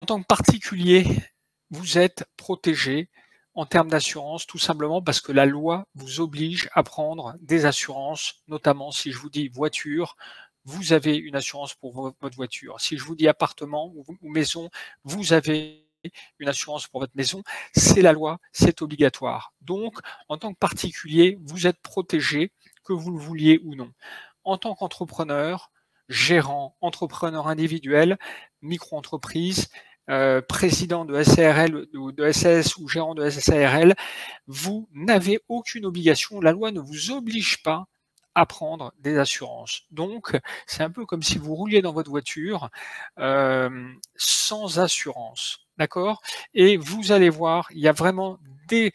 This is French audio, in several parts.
tant que particulier, vous êtes protégé en termes d'assurance, tout simplement parce que la loi vous oblige à prendre des assurances, notamment si je vous dis voiture, vous avez une assurance pour votre voiture. Si je vous dis appartement ou maison, vous avez une assurance pour votre maison. C'est la loi, c'est obligatoire. Donc, en tant que particulier, vous êtes protégé, que vous le vouliez ou non. En tant qu'entrepreneur, gérant, entrepreneur individuel, micro-entreprise, président de SARL ou de SAS ou gérant de SARL, vous n'avez aucune obligation. La loi ne vous oblige pas à prendre des assurances. Donc, c'est un peu comme si vous rouliez dans votre voiture sans assurance. D'accord? Et vous allez voir, il y a vraiment des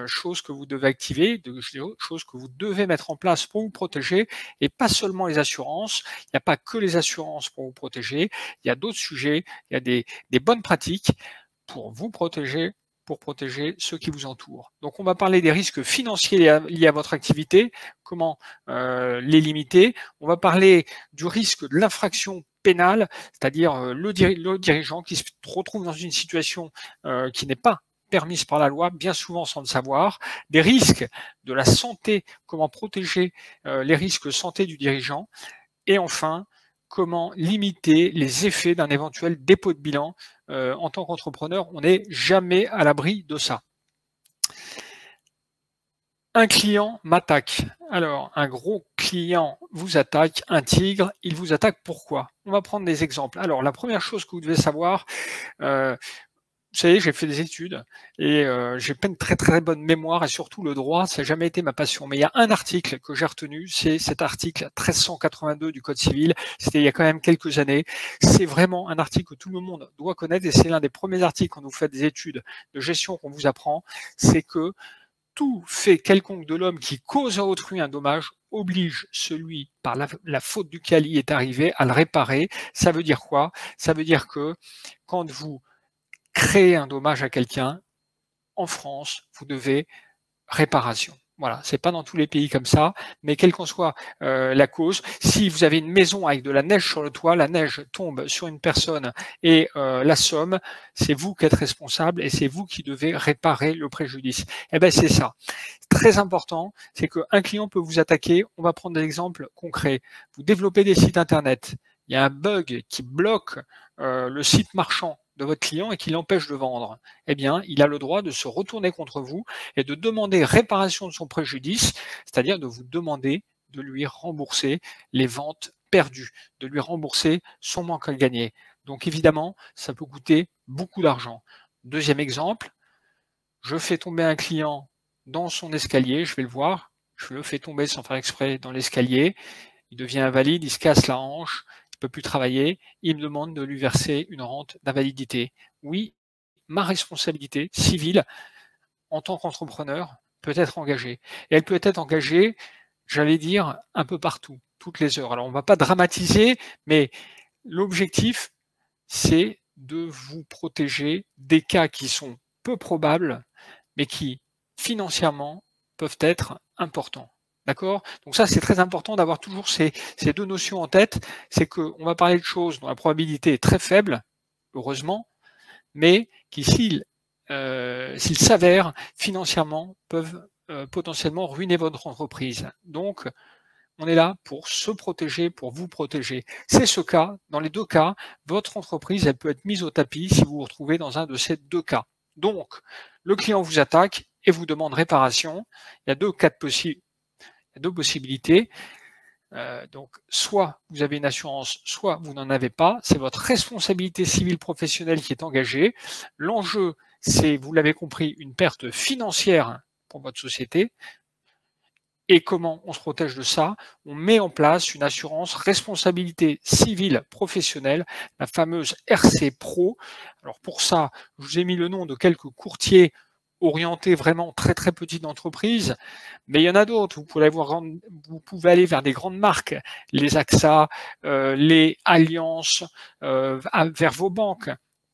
choses que vous devez activer, des choses que vous devez mettre en place pour vous protéger, et pas seulement les assurances. Il n'y a pas que les assurances pour vous protéger, il y a d'autres sujets, il y a des bonnes pratiques pour vous protéger, pour protéger ceux qui vous entourent. Donc on va parler des risques financiers liés à votre activité, comment les limiter. On va parler du risque de l'infraction pénale, c'est-à-dire le dirigeant qui se retrouve dans une situation qui n'est pas permise par la loi, bien souvent sans le savoir, des risques de la santé, comment protéger les risques santé du dirigeant, et enfin, comment limiter les effets d'un éventuel dépôt de bilan. En tant qu'entrepreneur, on n'est jamais à l'abri de ça. Un client m'attaque. Alors, un gros client vous attaque, un tigre, il vous attaque pourquoi? On va prendre des exemples. Alors, la première chose que vous devez savoir, vous savez, j'ai fait des études et j'ai pas une très bonne mémoire, et surtout le droit, ça n'a jamais été ma passion. Mais il y a un article que j'ai retenu, c'est cet article 1382 du Code civil. C'était il y a quand même quelques années. C'est vraiment un article que tout le monde doit connaître, et c'est l'un des premiers articles quand vous faites des études de gestion qu'on vous apprend. C'est que tout fait quelconque de l'homme qui cause à autrui un dommage oblige celui par la faute duquel il est arrivé à le réparer. Ça veut dire quoi? Ça veut dire que quand vous créer un dommage à quelqu'un, en France, vous devez réparation. Voilà, c'est pas dans tous les pays comme ça, mais quelle qu'en soit la cause, si vous avez une maison avec de la neige sur le toit, la neige tombe sur une personne et la somme, c'est vous qui êtes responsable et c'est vous qui devez réparer le préjudice. Eh ben c'est ça. Très important, c'est qu'un client peut vous attaquer. On va prendre des exemples concrets. Vous développez des sites internet. Il y a un bug qui bloque le site marchand de votre client et qui l'empêche de vendre. Eh bien, il a le droit de se retourner contre vous et de demander réparation de son préjudice, c'est-à-dire de vous demander de lui rembourser les ventes perdues, de lui rembourser son manque à gagner. Donc évidemment, ça peut coûter beaucoup d'argent. Deuxième exemple, je fais tomber un client dans son escalier, je vais le voir, je le fais tomber sans faire exprès dans l'escalier, il devient invalide, il se casse la hanche, il ne peut plus travailler, il me demande de lui verser une rente d'invalidité. Oui, ma responsabilité civile en tant qu'entrepreneur peut être engagée. Et elle peut être engagée, j'allais dire, un peu partout, toutes les heures. Alors on ne va pas dramatiser, mais l'objectif, c'est de vous protéger des cas qui sont peu probables, mais qui, financièrement, peuvent être importants. D'accord? Donc ça, c'est très important d'avoir toujours ces deux notions en tête. C'est qu'on va parler de choses dont la probabilité est très faible, heureusement, mais qui, s'ils s'avèrent financièrement, peuvent potentiellement ruiner votre entreprise. Donc, on est là pour se protéger, pour vous protéger. C'est ce cas. Dans les deux cas, votre entreprise, elle peut être mise au tapis si vous vous retrouvez dans un de ces deux cas. Donc, le client vous attaque et vous demande réparation. Il y a deux cas possibles. Il y a deux possibilités. Donc, soit vous avez une assurance, soit vous n'en avez pas. C'est votre responsabilité civile professionnelle qui est engagée. L'enjeu, c'est, vous l'avez compris, une perte financière pour votre société. Et comment on se protège de ça? On met en place une assurance responsabilité civile professionnelle, la fameuse RC Pro. Alors pour ça, je vous ai mis le nom de quelques courtiers orientés vraiment très petites entreprises, mais il y en a d'autres. Vous pouvez aller vers des grandes marques, les AXA, les Allianz, vers vos banques.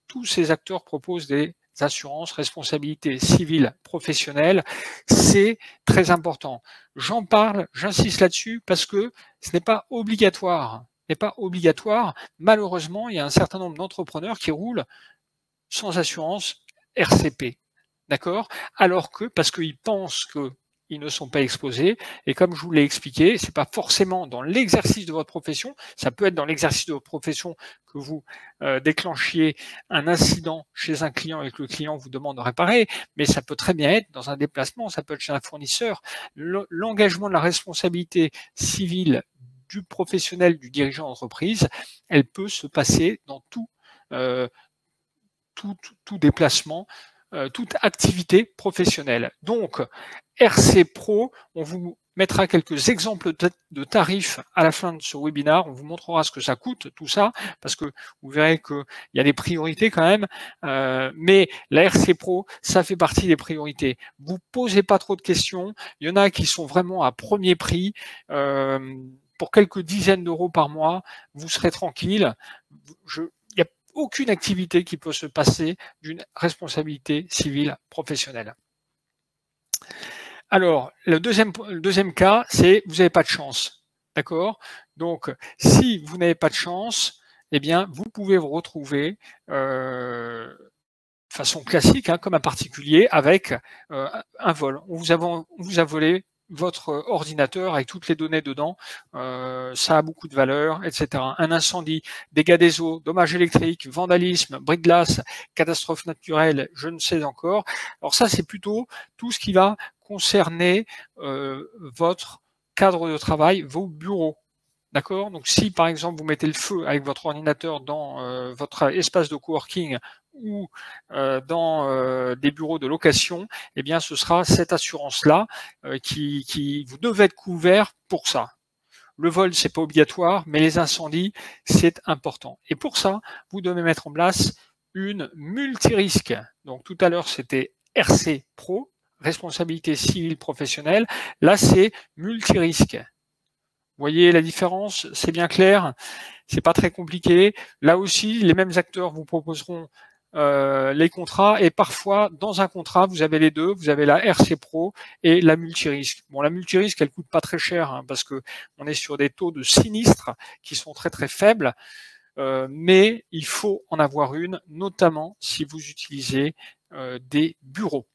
Tous ces acteurs proposent des assurances responsabilité civile professionnelle. C'est très important. J'en parle, j'insiste là-dessus parce que ce n'est pas obligatoire. Ce n'est pas obligatoire. Malheureusement, il y a un certain nombre d'entrepreneurs qui roulent sans assurance RCP. D'accord? Alors que, parce qu'ils pensent qu'ils ne sont pas exposés, et comme je vous l'ai expliqué, c'est pas forcément dans l'exercice de votre profession, ça peut être dans l'exercice de votre profession que vous déclenchiez un incident chez un client et que le client vous demande de réparer, mais ça peut très bien être dans un déplacement, ça peut être chez un fournisseur. L'engagement de la responsabilité civile du professionnel, du dirigeant d'entreprise, elle peut se passer dans euh, tout déplacement, toute activité professionnelle. Donc, RC Pro, on vous mettra quelques exemples de tarifs à la fin de ce webinaire. On vous montrera ce que ça coûte, tout ça, parce que vous verrez qu'il y a des priorités quand même. Mais la RC Pro, ça fait partie des priorités. Vous posez pas trop de questions. Il y en a qui sont vraiment à premier prix. Pour quelques dizaines d'euros par mois, vous serez tranquille. Il y a aucune activité qui peut se passer d'une responsabilité civile professionnelle. Alors, le deuxième cas, c'est vous n'avez pas de chance. D'accord? Donc, si vous n'avez pas de chance, eh bien, vous pouvez vous retrouver de façon classique, comme un particulier, avec un vol. On vous a volé votre ordinateur avec toutes les données dedans, ça a beaucoup de valeur, etc. Un incendie, dégâts des eaux, dommages électriques, vandalisme, bris de glace, catastrophe naturelle, je ne sais encore. Alors ça, c'est plutôt tout ce qui va concerner votre cadre de travail, vos bureaux. D'accord? Donc si par exemple vous mettez le feu avec votre ordinateur dans votre espace de coworking ou dans des bureaux de location, eh bien ce sera cette assurance-là qui vous devez être couvert pour ça. Le vol, c'est pas obligatoire, mais les incendies, c'est important. Et pour ça, vous devez mettre en place une multirisque. Donc tout à l'heure, c'était RC Pro, responsabilité civile professionnelle. Là, c'est multirisque. Vous voyez la différence, c'est bien clair, c'est pas très compliqué. Là aussi, les mêmes acteurs vous proposeront les contrats et parfois dans un contrat vous avez les deux, vous avez la RC Pro et la multirisque. Bon, la multirisque elle coûte pas très cher parce que on est sur des taux de sinistres qui sont très très faibles, mais il faut en avoir une, notamment si vous utilisez des bureaux.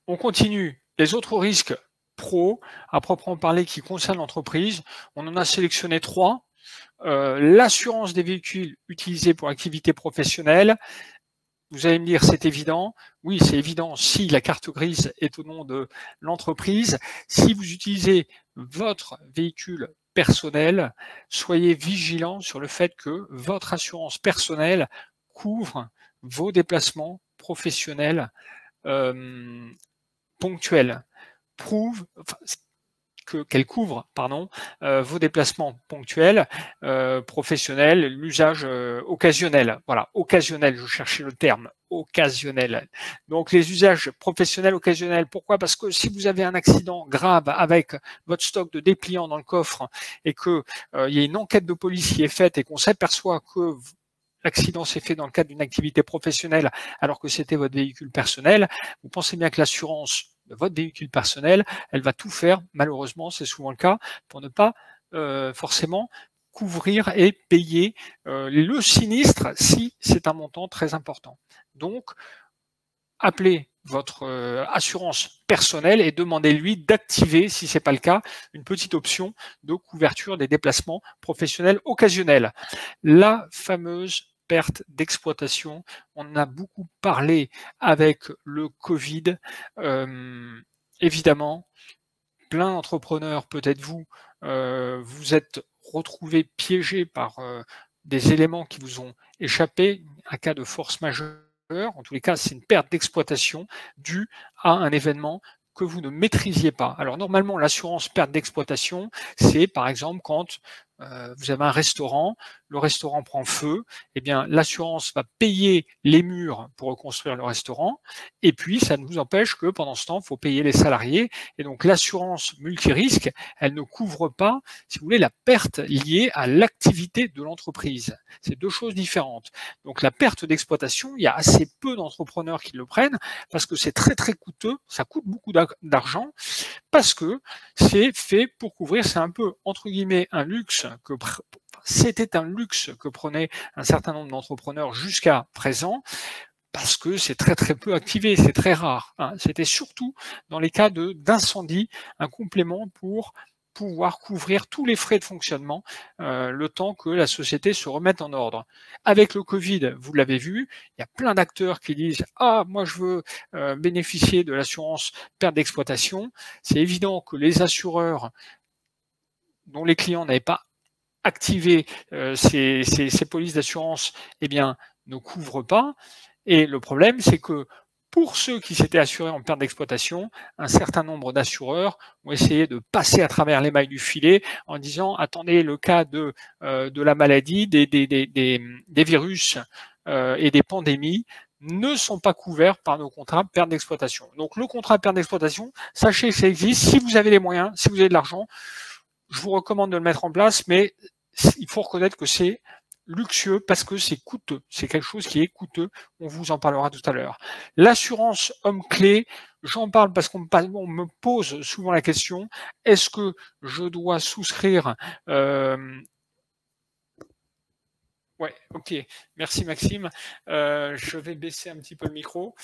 On continue. Les autres risques pro, à proprement parler, qui concernent l'entreprise, on en a sélectionné 3. L'assurance des véhicules utilisés pour activité professionnelle. Vous allez me dire, c'est évident. Oui, c'est évident si la carte grise est au nom de l'entreprise. Si vous utilisez votre véhicule personnel, soyez vigilant sur le fait que votre assurance personnelle couvre vos déplacements professionnels ponctuels. Qu'elle couvre vos déplacements ponctuels, professionnels, l'usage occasionnel. Voilà, occasionnel, je cherchais le terme, occasionnel. Donc les usages professionnels occasionnels, pourquoi? Parce que si vous avez un accident grave avec votre stock de dépliants dans le coffre et que il y a une enquête de police qui est faite et qu'on s'aperçoit que l'accident s'est fait dans le cadre d'une activité professionnelle alors que c'était votre véhicule personnel, vous pensez bien que l'assurance de votre véhicule personnel, elle va tout faire, malheureusement, c'est souvent le cas, pour ne pas forcément couvrir et payer le sinistre si c'est un montant très important. Donc, appelez votre assurance personnelle et demandez-lui d'activer, si ce n'est pas le cas, une petite option de couverture des déplacements professionnels occasionnels. La fameuse perte d'exploitation. On en a beaucoup parlé avec le Covid. Évidemment, plein d'entrepreneurs, peut-être vous, vous êtes retrouvés piégés par des éléments qui vous ont échappé, un cas de force majeure. En tous les cas, c'est une perte d'exploitation due à un événement que vous ne maîtrisiez pas. Alors normalement, l'assurance perte d'exploitation, c'est par exemple quand vous avez un restaurant, le restaurant prend feu, eh bien l'assurance va payer les murs pour reconstruire le restaurant, et puis ça ne vous empêche que pendant ce temps, il faut payer les salariés, et donc l'assurance multirisque, elle ne couvre pas, si vous voulez, la perte liée à l'activité de l'entreprise. C'est deux choses différentes. Donc la perte d'exploitation, il y a assez peu d'entrepreneurs qui le prennent, parce que c'est très très coûteux, ça coûte beaucoup d'argent, parce que c'est fait pour couvrir, c'est un peu entre guillemets un luxe que C'était un luxe que prenaient un certain nombre d'entrepreneurs jusqu'à présent, parce que c'est très très peu activé, c'est très rare, hein. C'était surtout dans les cas d'incendie, un complément pour pouvoir couvrir tous les frais de fonctionnement, le temps que la société se remette en ordre. Avec le Covid, vous l'avez vu, il y a plein d'acteurs qui disent: «Ah, moi je veux, bénéficier de l'assurance perte d'exploitation». C'est évident que les assureurs dont les clients n'avaient pas activé, ces polices d'assurance, eh bien, ne couvrent pas. Et le problème, c'est que pour ceux qui s'étaient assurés en perte d'exploitation, un certain nombre d'assureurs ont essayé de passer à travers les mailles du filet en disant: attendez, le cas de la maladie, des virus et des pandémies ne sont pas couverts par nos contrats de perte d'exploitation. Donc le contrat de perte d'exploitation, sachez que ça existe. Si vous avez les moyens, si vous avez de l'argent, je vous recommande de le mettre en place, mais il faut reconnaître que c'est luxueux parce que c'est coûteux. C'est quelque chose qui est coûteux. On vous en parlera tout à l'heure. L'assurance homme-clé, j'en parle parce qu'on me pose souvent la question, est-ce que je dois souscrire Ouais, ok. Merci Maxime. Je vais baisser un petit peu le micro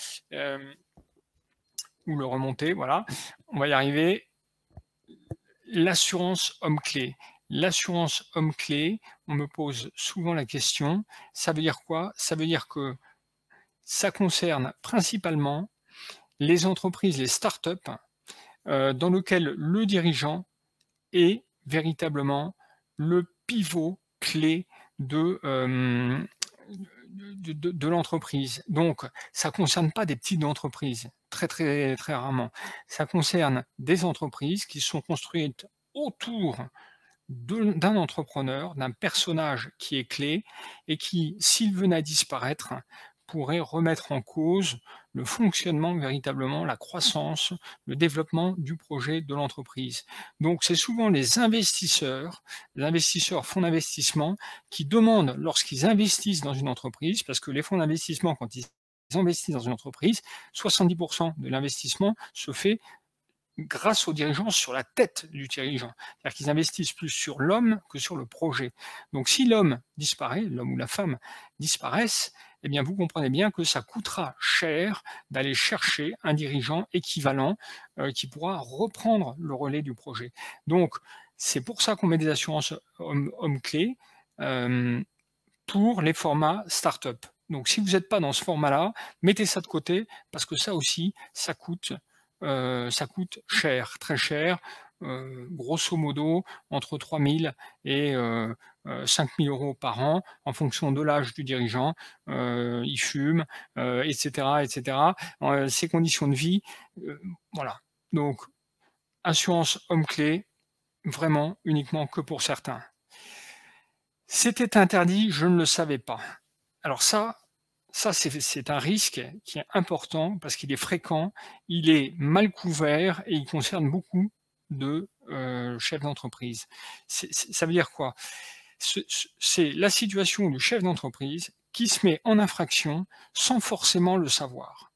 ou le remonter. Voilà, on va y arriver. L'assurance homme-clé. L'assurance homme-clé, on me pose souvent la question, ça veut dire quoi? Ça veut dire que ça concerne principalement les entreprises, les startups, dans lesquelles le dirigeant est véritablement le pivot clé de l'entreprise. Donc, ça ne concerne pas des petites entreprises, très, très, très rarement. Ça concerne des entreprises qui sont construites autour d'un entrepreneur, d'un personnage qui est clé et qui, s'il venait à disparaître, pourrait remettre en cause le fonctionnement véritablement, la croissance, le développement du projet de l'entreprise. Donc c'est souvent les investisseurs fonds d'investissement, qui demandent lorsqu'ils investissent dans une entreprise, parce que les fonds d'investissement, quand ils investissent dans une entreprise, 70% de l'investissement se fait grâce aux dirigeants, sur la tête du dirigeant. C'est-à-dire qu'ils investissent plus sur l'homme que sur le projet. Donc si l'homme disparaît, l'homme ou la femme disparaissent, eh bien vous comprenez bien que ça coûtera cher d'aller chercher un dirigeant équivalent qui pourra reprendre le relais du projet. Donc c'est pour ça qu'on met des assurances hommes-clés pour les formats start-up. Donc si vous n'êtes pas dans ce format-là, mettez ça de côté parce que ça aussi, ça coûte cher, très cher, grosso modo entre 3 000 et 5 000 € par an en fonction de l'âge du dirigeant, il fume, et cetera, et cetera. Ses conditions de vie, voilà. Donc assurance homme-clé, vraiment uniquement que pour certains. C'était interdit, je ne le savais pas. Alors ça c'est un risque qui est important parce qu'il est fréquent, il est mal couvert et il concerne beaucoup de chefs d'entreprise. Ça veut dire quoi? C'est la situation du chef d'entreprise qui se met en infraction sans forcément le savoir.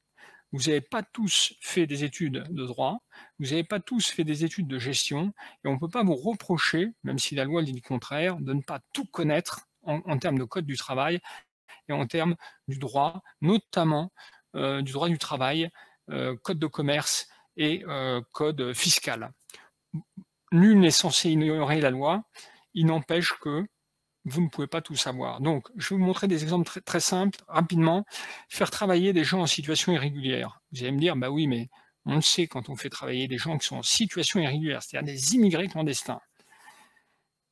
Vous n'avez pas tous fait des études de droit, vous n'avez pas tous fait des études de gestion, et on ne peut pas vous reprocher, même si la loi dit le contraire, de ne pas tout connaître en termes de code du travail et en termes du droit, notamment du droit du travail, code de commerce et code fiscal. Nul n'est censé ignorer la loi, il n'empêche que vous ne pouvez pas tout savoir. Donc, je vais vous montrer des exemples très, très simples, rapidement. Faire travailler des gens en situation irrégulière. Vous allez me dire, bah oui, mais on le sait quand on fait travailler des gens qui sont en situation irrégulière, c'est-à-dire des immigrés clandestins.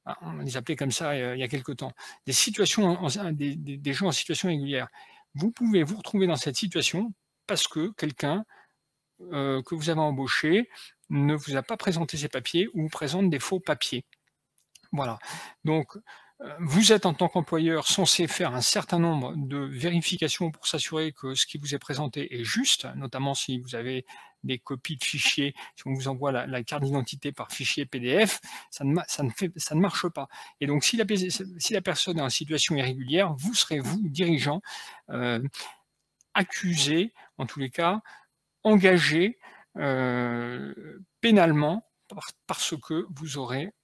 Ah, on les appelait comme ça il y a quelque temps. Des gens en situation irrégulière. Vous pouvez vous retrouver dans cette situation parce que quelqu'un que vous avez embauché ne vous a pas présenté ses papiers ou vous présente des faux papiers. Voilà. Donc, vous êtes en tant qu'employeur censé faire un certain nombre de vérifications pour s'assurer que ce qui vous est présenté est juste, notamment si vous avez des copies de fichiers, si on vous envoie la carte d'identité par fichier PDF, ça ne marche pas. Et donc si la personne est en situation irrégulière, vous serez, vous, dirigeant, accusé, en tous les cas, engagé pénalement parce que vous aurez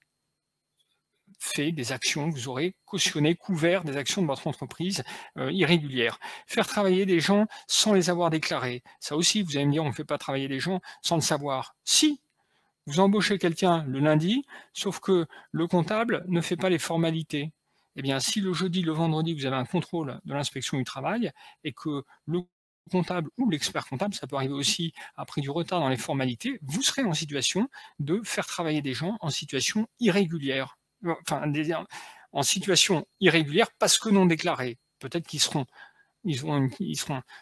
fait des actions, vous aurez cautionné, couvert des actions de votre entreprise irrégulières. Faire travailler des gens sans les avoir déclarés. Ça aussi, vous allez me dire, on ne fait pas travailler des gens sans le savoir. Si, vous embauchez quelqu'un le lundi, sauf que le comptable ne fait pas les formalités. Eh bien, si le jeudi, le vendredi, vous avez un contrôle de l'inspection du travail et que le comptable ou l'expert comptable, ça peut arriver aussi, a pris du retard dans les formalités, vous serez en situation de faire travailler des gens en situation irrégulière. Enfin, en situation irrégulière parce que non déclarés. Peut-être ils seront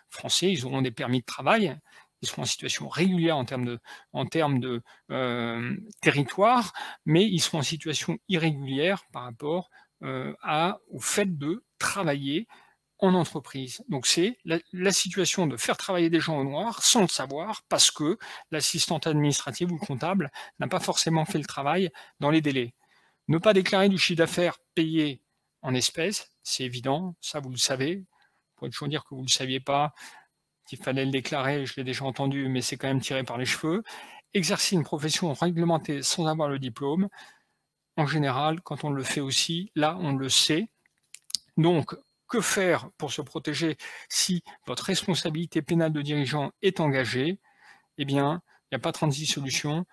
français, ils auront des permis de travail, ils seront en situation régulière en termes de territoire, mais ils seront en situation irrégulière par rapport au fait de travailler en entreprise. Donc c'est la situation de faire travailler des gens au noir sans le savoir parce que l'assistante administrative ou le comptable n'a pas forcément fait le travail dans les délais. Ne pas déclarer du chiffre d'affaires payé en espèces, c'est évident, ça vous le savez. Vous pouvez toujours dire que vous ne le saviez pas, qu'il fallait le déclarer, je l'ai déjà entendu, mais c'est quand même tiré par les cheveux. Exercer une profession réglementée sans avoir le diplôme, en général, quand on le fait aussi, là, on le sait. Donc, que faire pour se protéger si votre responsabilité pénale de dirigeant est engagée? Eh bien, il n'y a pas 36 solutions.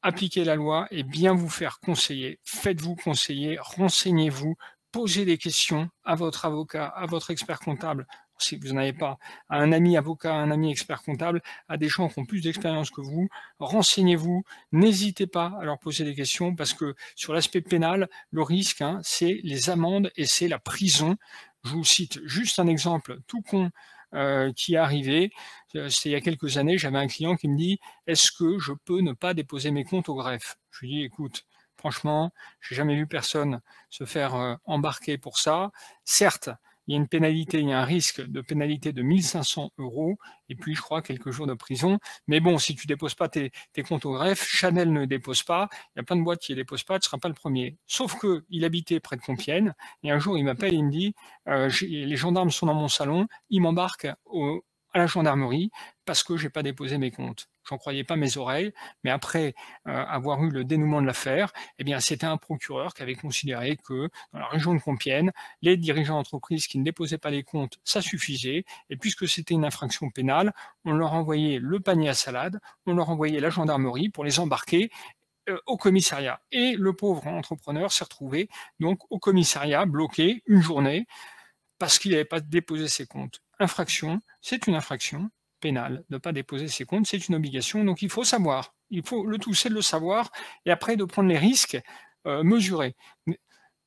Appliquez la loi et bien vous faire conseiller. Faites-vous conseiller, renseignez-vous, posez des questions à votre avocat, à votre expert comptable, si vous n'en avez pas, à un ami avocat, à un ami expert comptable, à des gens qui ont plus d'expérience que vous. Renseignez-vous, n'hésitez pas à leur poser des questions parce que sur l'aspect pénal, le risque, c'est les amendes et c'est la prison. Je vous cite juste un exemple tout con qui est arrivé. C'était il y a quelques années, j'avais un client qui me dit: «Est-ce que je peux ne pas déposer mes comptes au greffe?» Je lui dis: «Écoute, franchement, j'ai jamais vu personne se faire embarquer pour ça. Certes, il y a une pénalité, il y a un risque de pénalité de 1 500 € et puis je crois quelques jours de prison. Mais bon, si tu déposes pas tes comptes au greffe, Chanel ne dépose pas, il y a plein de boîtes qui ne les déposent pas, tu ne seras pas le premier.» Sauf qu'il habitait près de Compiègne et un jour il m'appelle et il me dit: les gendarmes sont dans mon salon, ils m'embarquent à la gendarmerie parce que j'ai pas déposé mes comptes. J'en croyais pas mes oreilles, mais après avoir eu le dénouement de l'affaire, eh bien c'était un procureur qui avait considéré que dans la région de Compiègne, les dirigeants d'entreprise qui ne déposaient pas les comptes, ça suffisait, et puisque c'était une infraction pénale, on leur envoyait le panier à salade, on leur envoyait la gendarmerie pour les embarquer au commissariat. Et le pauvre entrepreneur s'est retrouvé donc au commissariat bloqué une journée parce qu'il n'avait pas déposé ses comptes. Infraction, c'est une infraction pénale. De ne pas déposer ses comptes, c'est une obligation. Donc il faut savoir. Le tout, c'est de le savoir et après de prendre les risques mesurés.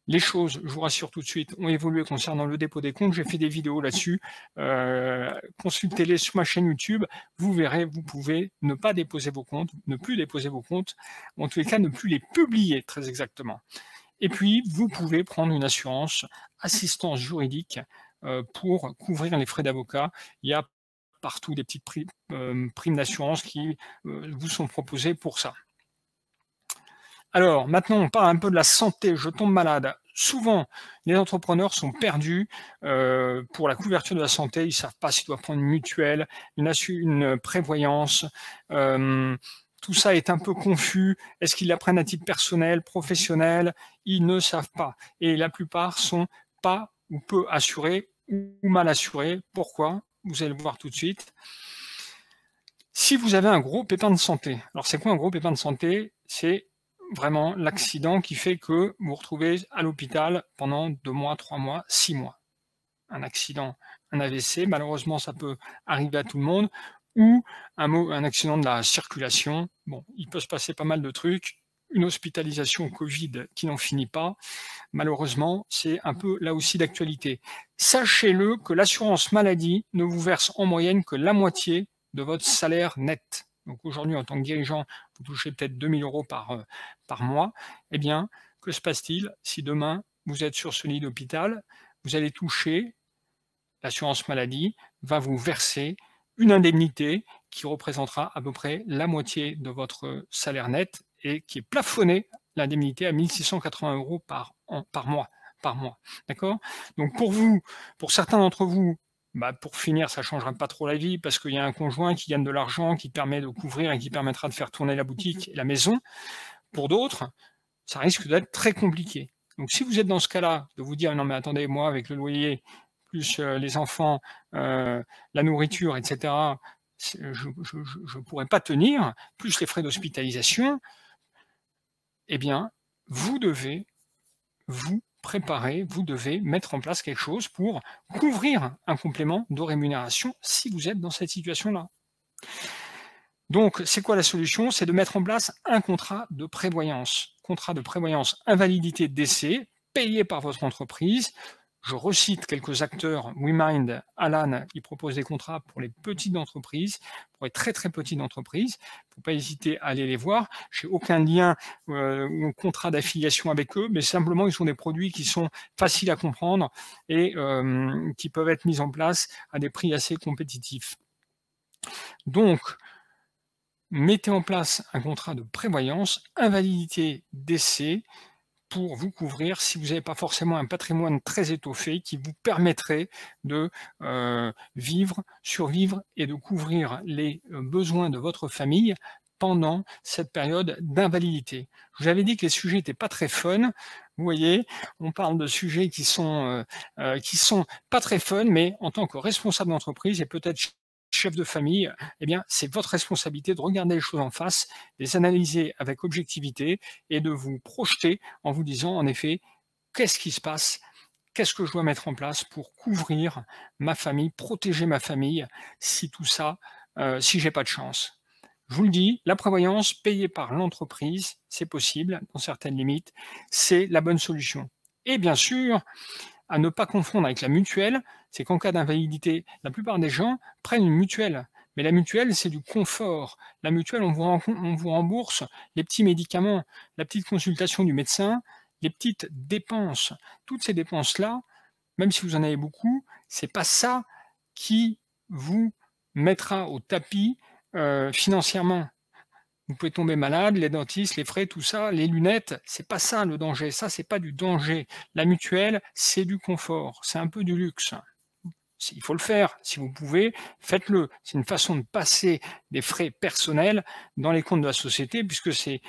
Les choses, je vous rassure tout de suite, ont évolué concernant le dépôt des comptes. J'ai fait des vidéos là-dessus. Consultez-les sur ma chaîne YouTube. Vous verrez, vous pouvez ne pas déposer vos comptes, ne plus déposer vos comptes, ou en tous les cas ne plus les publier très exactement. Et puis, vous pouvez prendre une assurance assistance juridique pour couvrir les frais d'avocat. Il y a partout des petites primes d'assurance qui vous sont proposées pour ça. Alors, maintenant, on parle un peu de la santé. Je tombe malade. Souvent, les entrepreneurs sont perdus pour la couverture de la santé. Ils ne savent pas s'ils doivent prendre une mutuelle, une prévoyance. Tout ça est un peu confus. Est-ce qu'ils la prennent à titre personnel, professionnel? Ils ne savent pas. Et la plupart sont pas ou peu assurés ou mal assurés. Pourquoi? Vous allez le voir tout de suite. Si vous avez un gros pépin de santé, alors c'est quoi un gros pépin de santé? C'est vraiment l'accident qui fait que vous vous retrouvez à l'hôpital pendant 2 mois, 3 mois, 6 mois. Un accident, un AVC, malheureusement ça peut arriver à tout le monde, ou un accident de la circulation. Bon, il peut se passer pas mal de trucs. Une hospitalisation Covid qui n'en finit pas. Malheureusement, c'est un peu là aussi d'actualité. Sachez-le que l'assurance maladie ne vous verse en moyenne que la moitié de votre salaire net. Donc aujourd'hui, en tant que dirigeant, vous touchez peut-être 2 000 € par mois. Eh bien, que se passe-t-il si demain, vous êtes sur ce lit d'hôpital, vous allez toucher, l'assurance maladie va vous verser une indemnité qui représentera à peu près la moitié de votre salaire net et qui est plafonnée, l'indemnité, à 1 680 € par mois. D'accord? Donc pour certains d'entre vous, pour finir, ça ne changera pas trop la vie parce qu'il y a un conjoint qui gagne de l'argent, qui permet de couvrir et qui permettra de faire tourner la boutique et la maison. Pour d'autres, ça risque d'être très compliqué. Donc si vous êtes dans ce cas-là, de vous dire: «Non mais attendez, moi avec le loyer, plus, les enfants, la nourriture et cetera, je pourrais pas tenir, plus les frais d'hospitalisation», eh bien, vous devez vous préparer, vous devez mettre en place quelque chose pour couvrir un complément de rémunération si vous êtes dans cette situation-là. Donc, c'est quoi la solution? C'est de mettre en place un contrat de prévoyance. Contrat de prévoyance invalidité décès, payé par votre entreprise. Je recite quelques acteurs, WeMind, Alan, qui proposent des contrats pour les petites entreprises, pour les très très petites entreprises. Il ne faut pas hésiter à aller les voir. Je n'ai aucun lien ou contrat d'affiliation avec eux, mais simplement ils sont des produits qui sont faciles à comprendre et qui peuvent être mis en place à des prix assez compétitifs. Donc, mettez en place un contrat de prévoyance, invalidité décès, pour vous couvrir si vous n'avez pas forcément un patrimoine très étoffé qui vous permettrait de vivre, survivre et de couvrir les besoins de votre famille pendant cette période d'invalidité. Je vous avais dit que les sujets n'étaient pas très fun. Vous voyez, on parle de sujets qui sont pas très fun, mais en tant que responsable d'entreprise et peut-être chef de famille, eh bien, c'est votre responsabilité de regarder les choses en face, les analyser avec objectivité et de vous projeter en vous disant, en effet, qu'est-ce qui se passe? Qu'est-ce que je dois mettre en place pour couvrir ma famille, protéger ma famille, si tout ça, si j'ai pas de chance? Je vous le dis, la prévoyance payée par l'entreprise, c'est possible, dans certaines limites, c'est la bonne solution. Et bien sûr, à ne pas confondre avec la mutuelle, c'est qu'en cas d'invalidité, la plupart des gens prennent une mutuelle. Mais la mutuelle, c'est du confort. La mutuelle, on vous rembourse les petits médicaments, la petite consultation du médecin, les petites dépenses. Toutes ces dépenses-là, même si vous en avez beaucoup, c'est pas ça qui vous mettra au tapis financièrement. Vous pouvez tomber malade, les dentistes, les frais, tout ça, les lunettes, c'est pas ça le danger. Ça, c'est pas du danger. La mutuelle, c'est du confort, c'est un peu du luxe. Il faut le faire. Si vous pouvez, faites-le. C'est une façon de passer des frais personnels dans les comptes de la société, puisque ces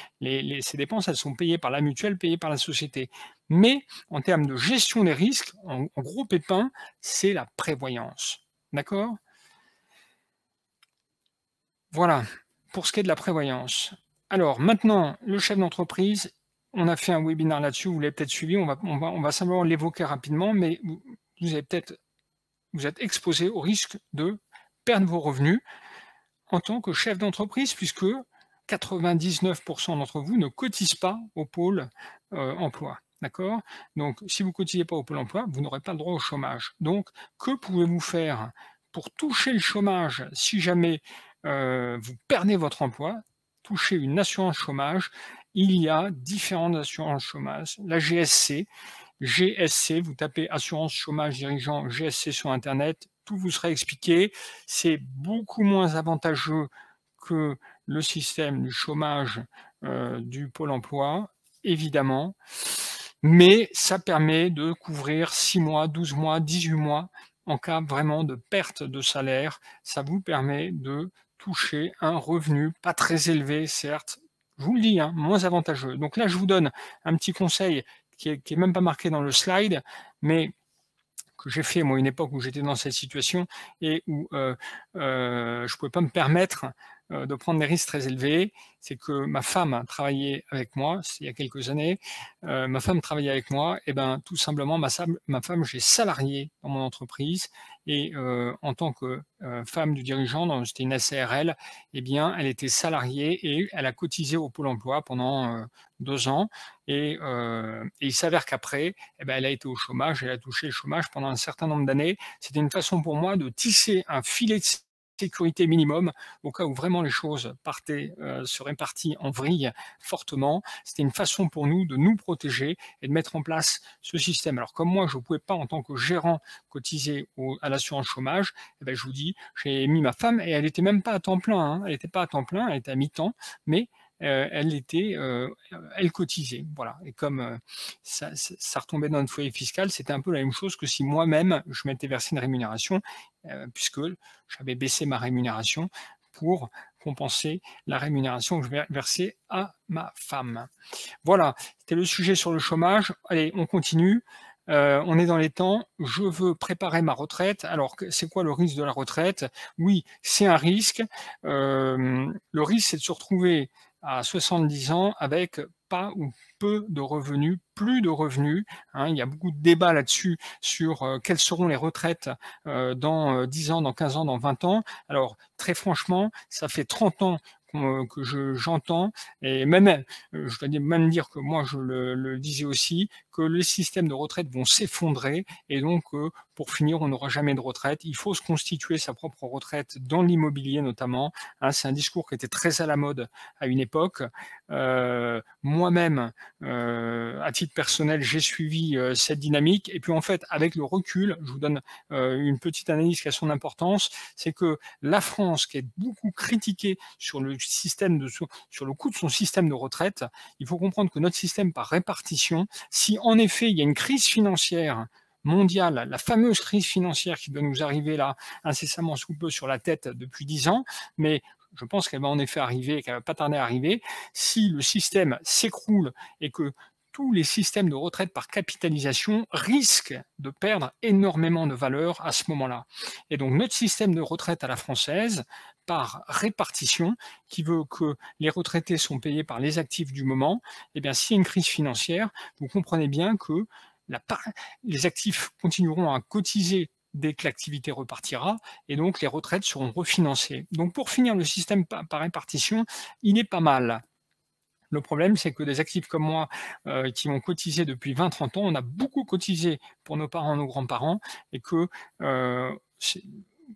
dépenses, elles sont payées par la mutuelle, payées par la société. Mais en termes de gestion des risques, en gros pépin, c'est la prévoyance. D'accord? Voilà, pour ce qui est de la prévoyance. Alors maintenant, le chef d'entreprise, on a fait un webinaire là-dessus, vous l'avez peut-être suivi, on va simplement l'évoquer rapidement, mais vous avez peut-être, vous êtes exposé au risque de perdre vos revenus en tant que chef d'entreprise, puisque 99% d'entre vous ne cotisent pas au pôle emploi. D'accord? Donc, si vous ne cotisez pas au pôle emploi, vous n'aurez pas le droit au chômage. Donc, que pouvez-vous faire pour toucher le chômage si jamais vous perdez votre emploi, toucher une assurance chômage? Il y a différentes assurances chômage. La GSC, vous tapez assurance chômage dirigeant GSC sur Internet, tout vous sera expliqué. C'est beaucoup moins avantageux que le système du chômage du Pôle emploi, évidemment, mais ça permet de couvrir 6 mois, 12 mois, 18 mois en cas vraiment de perte de salaire. Ça vous permet de toucher un revenu pas très élevé, certes, je vous le dis, hein, moins avantageux. Donc là, je vous donne un petit conseil qui est même pas marqué dans le slide, mais que j'ai fait, moi, une époque où j'étais dans cette situation et où je pouvais pas me permettre de prendre des risques très élevés. C'est que ma femme travaillait avec moi, c'est il y a quelques années, ma femme travaillait avec moi, et ben tout simplement ma femme, je l'ai salariée dans mon entreprise et en tant que femme du dirigeant, c'était une SARL, eh bien elle était salariée et elle a cotisé au Pôle emploi pendant 2 ans et il s'avère qu'après, eh ben, elle a été au chômage, elle a touché le chômage pendant un certain nombre d'années. C'était une façon pour moi de tisser un filet de sécurité minimum au cas où vraiment les choses seraient parties en vrille fortement. C'était une façon pour nous de nous protéger et de mettre en place ce système. Alors comme moi, je ne pouvais pas en tant que gérant cotiser à l'assurance chômage, eh ben, je vous dis, j'ai mis ma femme et elle n'était même pas à temps plein. Hein. Elle n'était pas à temps plein, elle était à mi-temps, mais elle cotisait, voilà. Et comme ça retombait dans notre foyer fiscal, c'était un peu la même chose que si moi-même je m'étais versé une rémunération, puisque j'avais baissé ma rémunération pour compenser la rémunération que je vais verser à ma femme. Voilà, c'était le sujet sur le chômage. Allez, on continue. On est dans les temps. Je veux préparer ma retraite. Alors, c'est quoi le risque de la retraite? Oui, c'est un risque. Le risque, c'est de se retrouver à 70 ans avec pas ou peu de revenus, plus de revenus, hein. Il y a beaucoup de débats là-dessus sur quelles seront les retraites dans 10 ans, dans 15 ans, dans 20 ans. Alors, très franchement, ça fait 30 ans que j'entends, et même, je dois même dire que moi je le disais aussi, que les systèmes de retraite vont s'effondrer et donc pour finir, on n'aura jamais de retraite. Il faut se constituer sa propre retraite dans l'immobilier notamment, hein. C'est un discours qui était très à la mode à une époque. Moi-même, à titre personnel, j'ai suivi cette dynamique et puis en fait, avec le recul, je vous donne une petite analyse qui a son importance, c'est que la France, qui est beaucoup critiquée sur le sur le coût de son système de retraite, il faut comprendre que notre système par répartition, si en effet il y a une crise financière mondiale, la fameuse crise financière qui doit nous arriver là incessamment sous peu sur la tête depuis 10 ans, mais je pense qu'elle va en effet arriver et qu'elle va pas tarder à arriver, si le système s'écroule et que tous les systèmes de retraite par capitalisation risquent de perdre énormément de valeur à ce moment-là. Et donc notre système de retraite à la française, par répartition, qui veut que les retraités sont payés par les actifs du moment, eh bien s'il y a une crise financière, vous comprenez bien que les actifs continueront à cotiser dès que l'activité repartira, et donc les retraites seront refinancées. Donc pour finir, le système par répartition, il est pas mal. Le problème, c'est que des actifs comme moi, qui ont cotisé depuis 20-30 ans, on a beaucoup cotisé pour nos parents, nos grands-parents, et que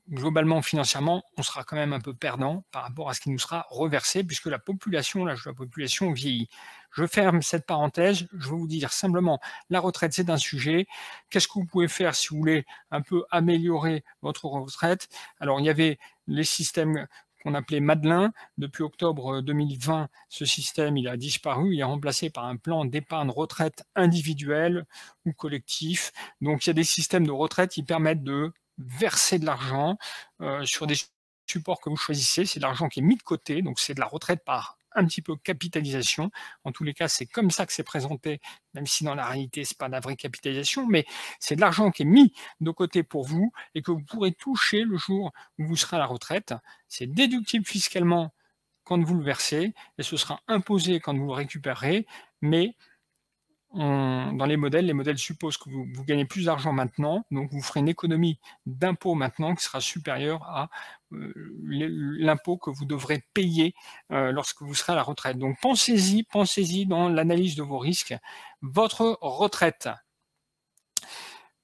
globalement, financièrement, on sera quand même un peu perdant par rapport à ce qui nous sera reversé, puisque la population, l'âge de la population vieillit. Je ferme cette parenthèse, je vais vous dire simplement, la retraite, c'est un sujet. Qu'est-ce que vous pouvez faire si vous voulez un peu améliorer votre retraite? Alors, il y avait les systèmes qu'on appelait Madelin. Depuis octobre 2020, ce système il a disparu, il est remplacé par un plan d'épargne retraite individuel ou collectif. Donc il y a des systèmes de retraite qui permettent de verser de l'argent sur des supports que vous choisissez. C'est de l'argent qui est mis de côté, donc c'est de la retraite par un petit peu capitalisation. En tous les cas, c'est comme ça que c'est présenté, même si dans la réalité, c'est pas de la vraie capitalisation, mais c'est de l'argent qui est mis de côté pour vous et que vous pourrez toucher le jour où vous serez à la retraite. C'est déductible fiscalement quand vous le versez et ce sera imposé quand vous le récupérez, mais dans les modèles supposent que vous gagnez plus d'argent maintenant, donc vous ferez une économie d'impôt maintenant qui sera supérieure à l'impôt que vous devrez payer lorsque vous serez à la retraite. Donc pensez-y dans l'analyse de vos risques. Votre retraite.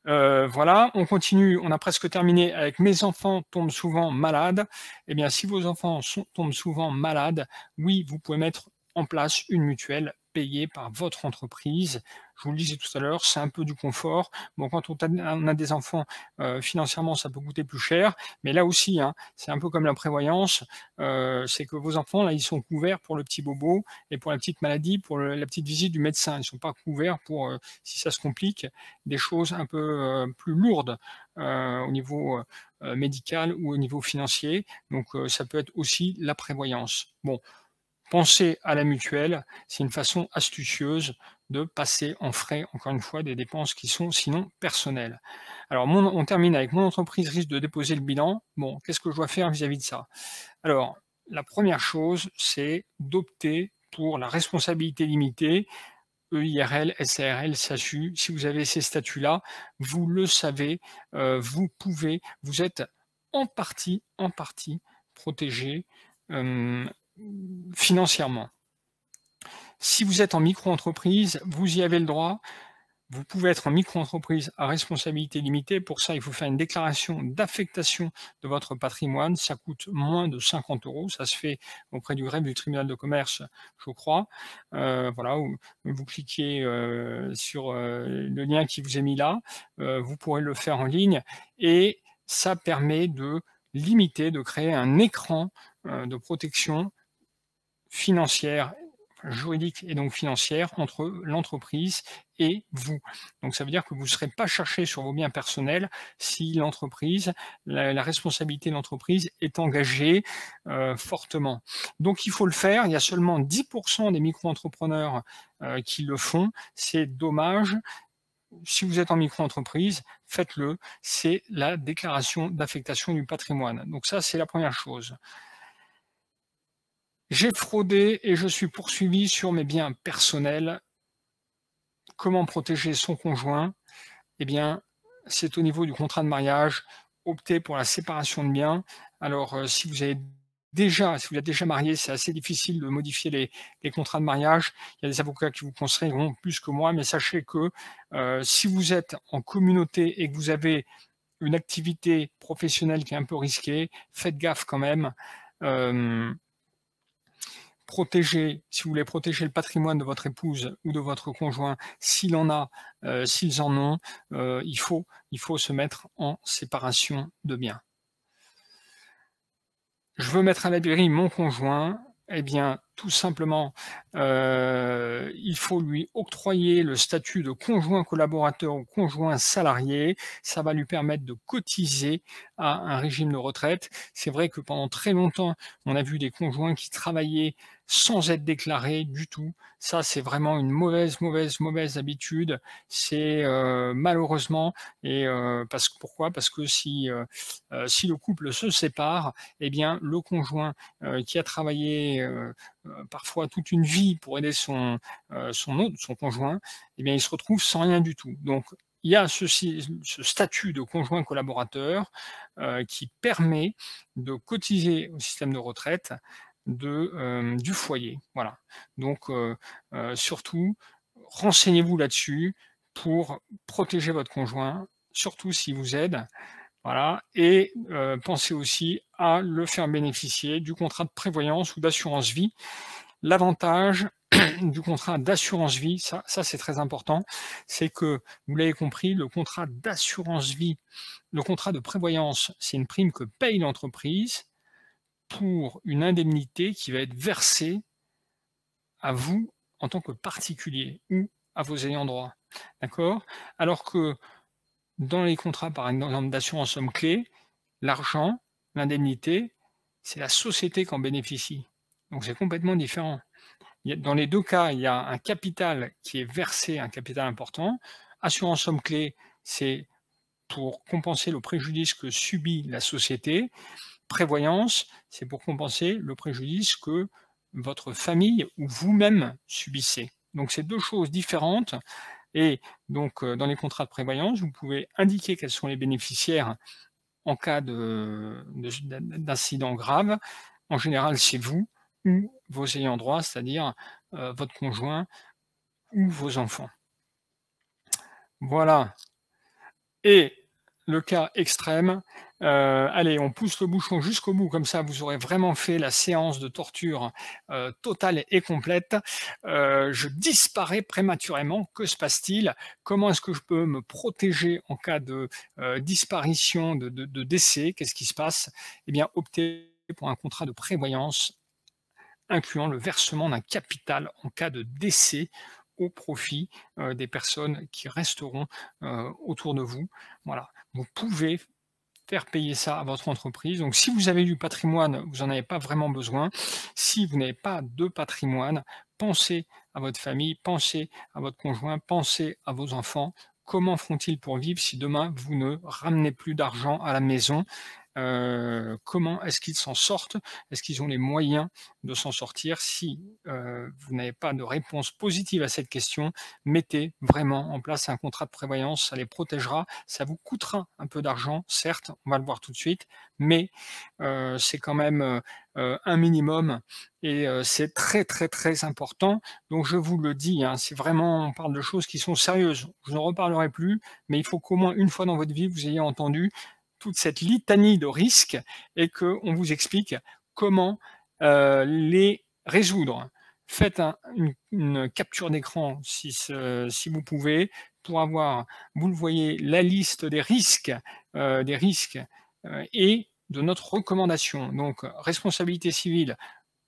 Voilà, on continue, on a presque terminé avec mes enfants tombent souvent malades. Eh bien, si vos enfants tombent souvent malades, oui, vous pouvez mettre en place une mutuelle payée par votre entreprise. Je vous le disais tout à l'heure, c'est un peu du confort. Bon, quand on a des enfants, financièrement, ça peut coûter plus cher, mais là aussi, hein, c'est un peu comme la prévoyance, c'est que vos enfants, là, ils sont couverts pour le petit bobo et pour la petite maladie, pour la petite visite du médecin. Ils ne sont pas couverts pour, si ça se complique, des choses un peu plus lourdes au niveau médical ou au niveau financier. Donc, ça peut être aussi la prévoyance. Bon, pensez à la mutuelle, c'est une façon astucieuse de passer en frais, encore une fois, des dépenses qui sont sinon personnelles. Alors, on termine avec mon entreprise risque de déposer le bilan. Bon, qu'est-ce que je dois faire vis-à-vis de ça? Alors, la première chose, c'est d'opter pour la responsabilité limitée, EIRL, SARL, SASU. Si vous avez ces statuts-là, vous le savez, vous êtes en partie protégé financièrement. Si vous êtes en micro-entreprise, vous y avez le droit. Vous pouvez être en micro-entreprise à responsabilité limitée. Pour ça, il faut faire une déclaration d'affectation de votre patrimoine. Ça coûte moins de 50 €. Ça se fait auprès du greffe du tribunal de commerce, je crois. Voilà, vous cliquez sur le lien qui vous est mis là. Vous pourrez le faire en ligne et ça permet de limiter, de créer un écran de protection financière, juridique et donc financière entre l'entreprise et vous. Donc ça veut dire que vous ne serez pas cherché sur vos biens personnels si l'entreprise, la responsabilité de l'entreprise est engagée fortement. Donc il faut le faire. Il y a seulement 10% des micro-entrepreneurs qui le font. C'est dommage. Si vous êtes en micro-entreprise, faites-le. C'est la déclaration d'affectation du patrimoine. Donc ça, c'est la première chose. J'ai fraudé et je suis poursuivi sur mes biens personnels. Comment protéger son conjoint? Eh bien, c'est au niveau du contrat de mariage. Optez pour la séparation de biens. Alors, si vous êtes déjà marié, c'est assez difficile de modifier les contrats de mariage. Il y a des avocats qui vous conseilleront plus que moi, mais sachez que si vous êtes en communauté et que vous avez une activité professionnelle qui est un peu risquée, faites gaffe quand même. Protéger, si vous voulez protéger le patrimoine de votre épouse ou de votre conjoint, s'il en a, s'ils en ont, il faut se mettre en séparation de biens. Je veux mettre à l'abri mon conjoint, eh bien, tout simplement, il faut lui octroyer le statut de conjoint collaborateur ou conjoint salarié. Ça va lui permettre de cotiser à un régime de retraite. C'est vrai que pendant très longtemps, on a vu des conjoints qui travaillaient sans être déclarés du tout. Ça, c'est vraiment une mauvaise habitude. C'est malheureusement, et pourquoi? Parce que si le couple se sépare, eh bien, le conjoint qui a travaillé parfois toute une vie pour aider son conjoint, eh bien, il se retrouve sans rien du tout. Donc, il y a ce statut de conjoint collaborateur qui permet de cotiser au système de retraite du foyer. Voilà. Donc, surtout, renseignez-vous là-dessus pour protéger votre conjoint, surtout s'il vous aide. Voilà, et pensez aussi à le faire bénéficier du contrat de prévoyance ou d'assurance vie. L'avantage du contrat d'assurance vie, ça c'est très important, c'est que, vous l'avez compris, le contrat d'assurance vie, le contrat de prévoyance, c'est une prime que paye l'entreprise pour une indemnité qui va être versée à vous en tant que particulier ou à vos ayants droit. D'accord? Alors que dans les contrats, par exemple, d'assurance somme clé, l'argent, l'indemnité, c'est la société qui en bénéficie. Donc c'est complètement différent. Dans les deux cas, il y a un capital qui est versé, un capital important. Assurance somme clé, c'est pour compenser le préjudice que subit la société. Prévoyance, c'est pour compenser le préjudice que votre famille ou vous-même subissez. Donc c'est deux choses différentes. Et donc, dans les contrats de prévoyance, vous pouvez indiquer quels sont les bénéficiaires en cas d'incident grave. En général, c'est vous ou vos ayants droit, c'est-à-dire votre conjoint ou vos enfants. Voilà. Et le cas extrême, allez, on pousse le bouchon jusqu'au bout, comme ça vous aurez vraiment fait la séance de torture totale et complète. Je disparais prématurément, que se passe-t-il? Comment est-ce que je peux me protéger en cas de disparition, de décès? Qu'est-ce qui se passe? Eh bien, optez pour un contrat de prévoyance incluant le versement d'un capital en cas de décès au profit des personnes qui resteront autour de vous. Voilà. Vous pouvez faire payer ça à votre entreprise. Donc, si vous avez du patrimoine, vous n'en avez pas vraiment besoin. Si vous n'avez pas de patrimoine, pensez à votre famille, pensez à votre conjoint, pensez à vos enfants. Comment feront-ils pour vivre si demain vous ne ramenez plus d'argent à la maison? Comment est-ce qu'ils s'en sortent? Est-ce qu'ils ont les moyens de s'en sortir? Si vous n'avez pas de réponse positive à cette question, mettez vraiment en place un contrat de prévoyance, ça les protégera. Ça vous coûtera un peu d'argent, certes, on va le voir tout de suite, mais c'est quand même un minimum et c'est très important. Donc je vous le dis, hein, c'est vraiment, on parle de choses qui sont sérieuses. Je n'en reparlerai plus, mais il faut qu'au moins une fois dans votre vie, vous ayez entendu toute cette litanie de risques et qu'on vous explique comment les résoudre. Faites une capture d'écran si vous pouvez pour avoir, vous le voyez, la liste des risques et de notre recommandation. Donc, responsabilité civile,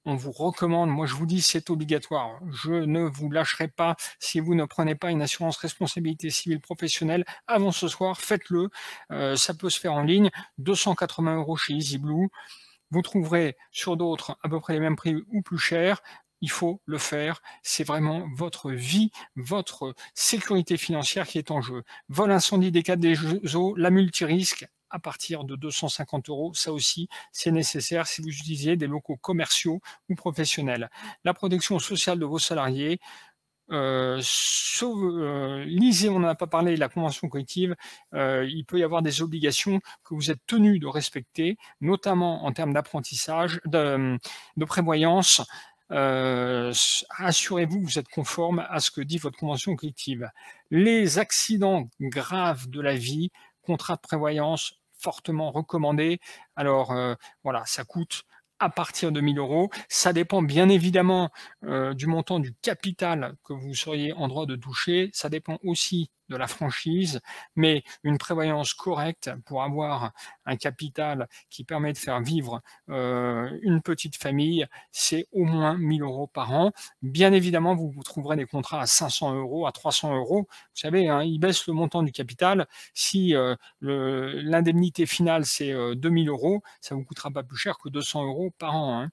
on vous recommande, moi je vous dis c'est obligatoire, je ne vous lâcherai pas si vous ne prenez pas une assurance responsabilité civile professionnelle avant ce soir, faites-le, ça peut se faire en ligne, 280 € chez EasyBlue, vous trouverez sur d'autres à peu près les mêmes prix ou plus chers. Il faut le faire. C'est vraiment votre vie, votre sécurité financière qui est en jeu. Vol, incendie, dégâts des eaux, la multirisque à partir de 250 €. Ça aussi, c'est nécessaire si vous utilisez des locaux commerciaux ou professionnels. La protection sociale de vos salariés, lisez, on n'en a pas parlé, la convention collective, il peut y avoir des obligations que vous êtes tenu de respecter, notamment en termes d'apprentissage, de prévoyance. Assurez-vous que vous êtes conforme à ce que dit votre convention collective. Les accidents graves de la vie, contrat de prévoyance fortement recommandé. Alors voilà, ça coûte à partir de 1 000 €. Ça dépend bien évidemment du montant du capital que vous seriez en droit de toucher. Ça dépend aussi de la franchise, mais une prévoyance correcte pour avoir un capital qui permet de faire vivre une petite famille, c'est au moins 1 000 € par an. Bien évidemment, vous trouverez des contrats à 500 €, à 300 €. Vous savez, hein, ils baissent le montant du capital. Si l'indemnité finale, c'est 2 000 €, ça ne vous coûtera pas plus cher que 200 € par an, hein.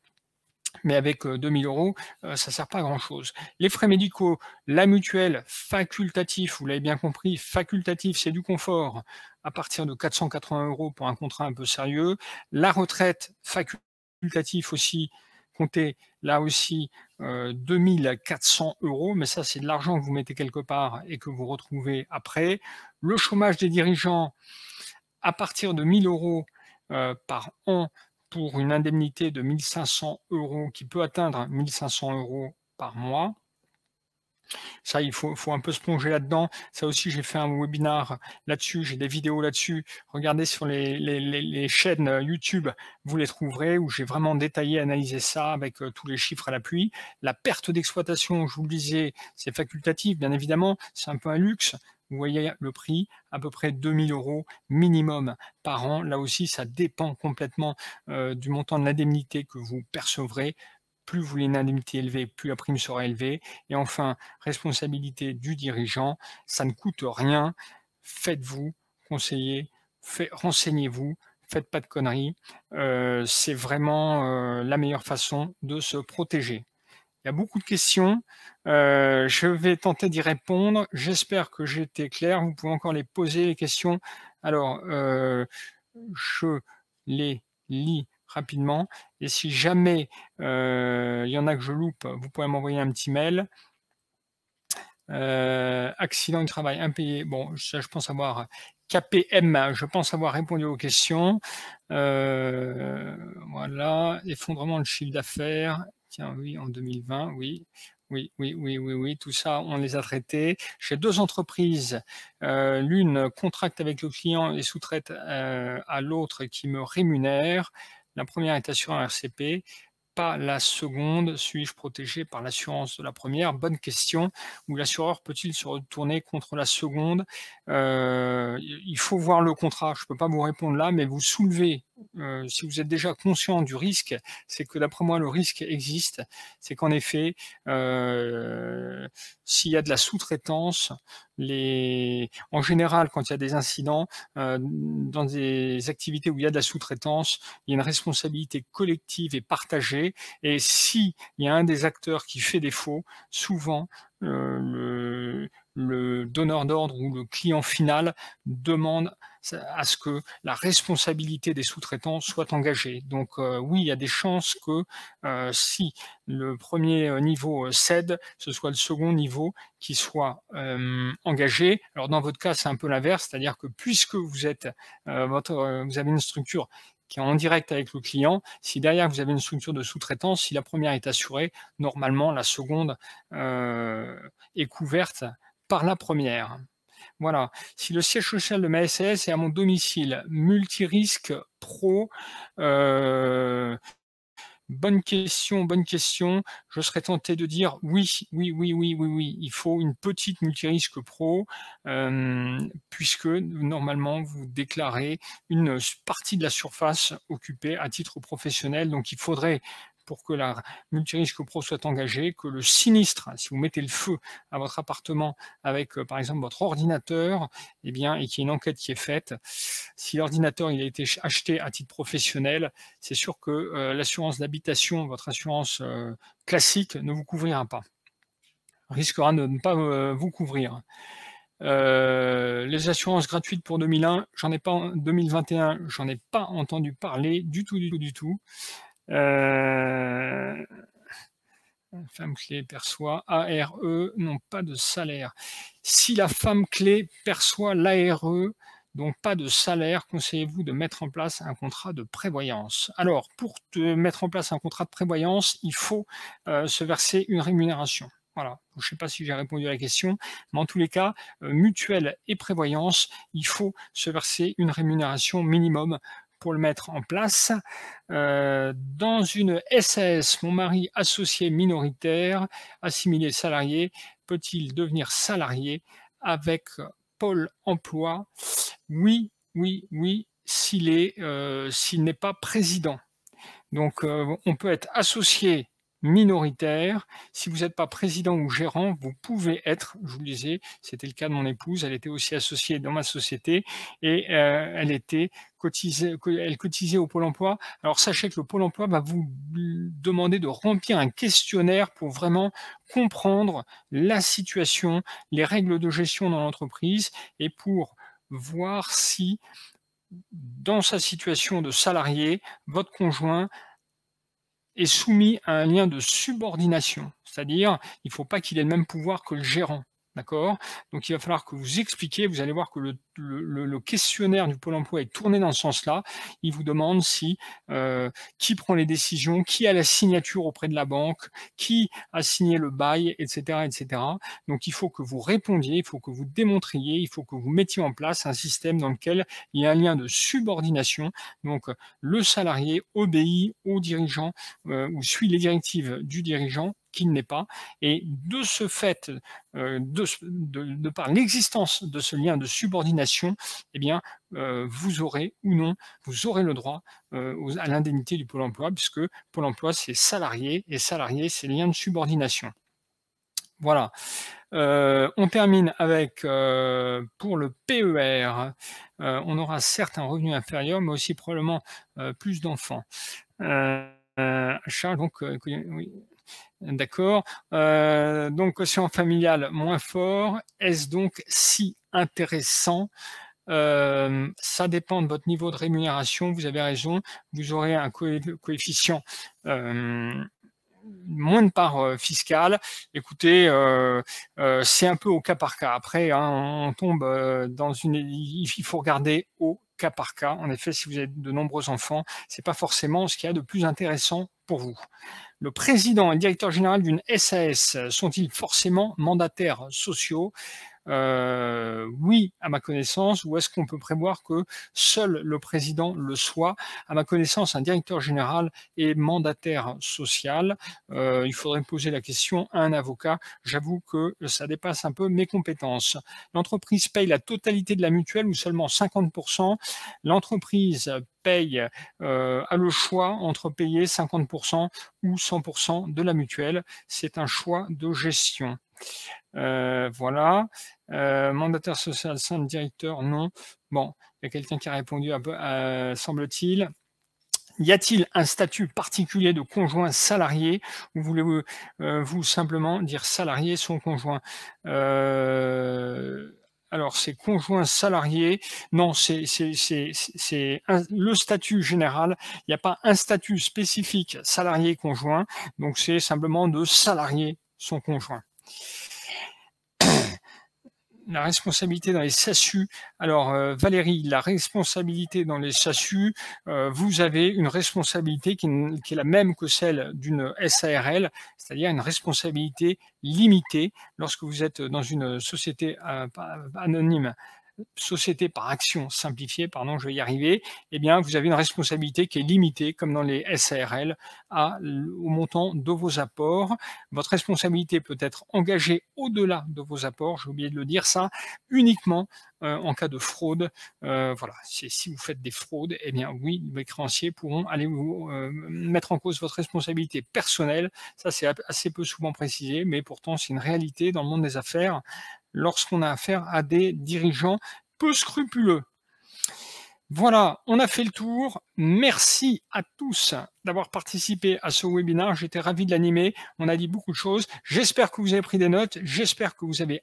Mais avec 2 000 €, ça ne sert pas à grand-chose. Les frais médicaux, la mutuelle, facultatif, vous l'avez bien compris, facultatif, c'est du confort, à partir de 480 € pour un contrat un peu sérieux. La retraite, facultatif aussi, comptez là aussi 2 400 €, mais ça, c'est de l'argent que vous mettez quelque part et que vous retrouvez après. Le chômage des dirigeants, à partir de 1 000 € par an, pour une indemnité de 1 500 € qui peut atteindre 1 500 € par mois. Ça, il faut un peu se plonger là-dedans. Ça aussi, j'ai fait un webinar là-dessus, j'ai des vidéos là-dessus. Regardez sur les chaînes YouTube, vous les trouverez, où j'ai vraiment détaillé, analysé ça avec tous les chiffres à l'appui. La perte d'exploitation, je vous le disais, c'est facultatif, bien évidemment, c'est un peu un luxe. Vous voyez le prix, à peu près 2 000 € minimum par an. Là aussi, ça dépend complètement du montant de l'indemnité que vous percevrez. Plus vous voulez une indemnité élevée, plus la prime sera élevée. Et enfin, responsabilité du dirigeant, ça ne coûte rien. Faites-vous conseiller, renseignez-vous, faites pas de conneries. C'est vraiment la meilleure façon de se protéger. Il y a beaucoup de questions. Je vais tenter d'y répondre. J'espère que j'ai été clair. Vous pouvez encore les poser, les questions. Alors, je les lis rapidement. Et si jamais il y en a que je loupe, vous pouvez m'envoyer un petit mail. Accident du travail impayé. Bon, ça, je pense avoir KPM, je pense avoir répondu aux questions. Voilà, effondrement de chiffre d'affaires. Tiens, oui, en 2020, oui. Oui, oui, oui, oui, oui, tout ça, on les a traités. J'ai 2 entreprises, l'une contracte avec le client et sous-traite à l'autre qui me rémunère. La première est assurée en RCP, pas la seconde. Suis-je protégé par l'assurance de la première? Bonne question. Ou l'assureur peut-il se retourner contre la seconde? Il faut voir le contrat. Je ne peux pas vous répondre là, mais vous soulevez, si vous êtes déjà conscient du risque, c'est que d'après moi, le risque existe. C'est qu'en effet, s'il y a de la sous-traitance, en général, quand il y a des incidents, dans des activités où il y a de la sous-traitance, il y a une responsabilité collective et partagée. Et s'il y a un des acteurs qui fait défaut, souvent le donneur d'ordre ou le client final demande à ce que la responsabilité des sous-traitants soit engagée. Donc oui, il y a des chances que si le premier niveau cède, ce soit le second niveau qui soit engagé. Alors dans votre cas, c'est un peu l'inverse, c'est-à-dire que puisque vous êtes vous avez une structure qui est en direct avec le client, si derrière vous avez une structure de sous-traitance, si la première est assurée, normalement la seconde est couverte par la première. Voilà. Si le siège social de ma SAS est à mon domicile, multirisque pro, bonne question, bonne question. Je serais tenté de dire oui, oui, oui, oui, oui, oui. Il faut une petite multirisque pro, puisque normalement vous déclarez une partie de la surface occupée à titre professionnel. Donc il faudrait pour que la multirisque pro soit engagée, que le sinistre, si vous mettez le feu à votre appartement avec, par exemple, votre ordinateur, eh bien, et qu'il y a une enquête qui est faite, si l'ordinateur il a été acheté à titre professionnel, c'est sûr que l'assurance d'habitation, votre assurance classique, ne vous couvrira pas, risquera de ne pas vous couvrir. Les assurances gratuites pour 2001, j'en ai pas 2021, j'en ai pas entendu parler du tout, du tout, du tout. Femme clé perçoit ARE, non pas de salaire. Si la femme clé perçoit l'ARE, donc pas de salaire, conseillez-vous de mettre en place un contrat de prévoyance. Alors, pour mettre en place un contrat de prévoyance, il faut se verser une rémunération. Voilà, je ne sais pas si j'ai répondu à la question, mais en tous les cas, mutuelle et prévoyance, il faut se verser une rémunération minimum pour le mettre en place. Dans une SAS, mon mari associé minoritaire, assimilé salarié, peut-il devenir salarié avec Pôle emploi? Oui, oui, oui, s'il n'est pas président. Donc, on peut être associé minoritaire. Si vous n'êtes pas président ou gérant, vous pouvez être, je vous le disais, c'était le cas de mon épouse, elle était aussi associée dans ma société et elle cotisait au Pôle emploi. Alors, sachez que le Pôle emploi va vous demander de remplir un questionnaire pour vraiment comprendre la situation, les règles de gestion dans l'entreprise et pour voir si dans sa situation de salarié, votre conjoint est soumis à un lien de subordination. C'est-à-dire, il ne faut pas qu'il ait le même pouvoir que le gérant. D'accord? Donc il va falloir que vous expliquiez, vous allez voir que le questionnaire du Pôle emploi est tourné dans ce sens-là. Il vous demande si qui prend les décisions, qui a la signature auprès de la banque, qui a signé le bail, etc., etc. Donc il faut que vous répondiez, il faut que vous démontriez, il faut que vous mettiez en place un système dans lequel il y a un lien de subordination. Donc le salarié obéit au dirigeant ou suit les directives du dirigeant qu'il n'est pas. Et de ce fait, de par l'existence de ce lien de subordination, eh bien, vous aurez ou non, vous aurez le droit à l'indemnité du Pôle emploi, puisque Pôle emploi, c'est salarié, et salarié, c'est lien de subordination. Voilà. On termine avec, pour le PER, on aura certes un revenu inférieur, mais aussi probablement plus d'enfants. Charles, donc, oui. D'accord. Donc, quotient familial moins fort. Est-ce donc si intéressant? Ça dépend de votre niveau de rémunération. Vous avez raison. Vous aurez un coefficient moins de part fiscale. Écoutez, c'est un peu au cas par cas. Après, hein, on tombe dans une... Il faut regarder au cas par cas. En effet, si vous avez de nombreux enfants, c'est pas forcément ce qu'il y a de plus intéressant pour vous. Le président et le directeur général d'une SAS sont-ils forcément mandataires sociaux? Oui, à ma connaissance, ou est-ce qu'on peut prévoir que seul le président le soit? À ma connaissance, un directeur général est mandataire social. Il faudrait poser la question à un avocat. J'avoue que ça dépasse un peu mes compétences. L'entreprise paye la totalité de la mutuelle ou seulement 50%. L'entreprise paye a le choix entre payer 50% ou 100% de la mutuelle. C'est un choix de gestion. Voilà. Mandataire social, simple directeur, non. Bon, il y a quelqu'un qui a répondu un peu, semble-t-il. Y a-t-il un statut particulier de conjoint salarié ou voulez-vous vous simplement dire salarié son conjoint? Alors, c'est conjoint salarié. Non, c'est le statut général. Il n'y a pas un statut spécifique salarié conjoint. Donc, c'est simplement de salarié son conjoint. La responsabilité dans les SASU. Alors, Valérie, la responsabilité dans les SASU, vous avez une responsabilité qui est la même que celle d'une SARL, c'est-à-dire une responsabilité limitée lorsque vous êtes dans une société anonyme société par action simplifiée, pardon, je vais y arriver, eh bien, vous avez une responsabilité qui est limitée, comme dans les SARL, au montant de vos apports. Votre responsabilité peut être engagée au-delà de vos apports, j'ai oublié de le dire ça, uniquement en cas de fraude. Voilà, si vous faites des fraudes, eh bien oui, les créanciers pourront aller vous mettre en cause votre responsabilité personnelle. Ça, c'est assez peu souvent précisé, mais pourtant, c'est une réalité dans le monde des affaires lorsqu'on a affaire à des dirigeants peu scrupuleux. Voilà, on a fait le tour. Merci à tous d'avoir participé à ce webinaire. J'étais ravi de l'animer. On a dit beaucoup de choses. J'espère que vous avez pris des notes. J'espère que vous avez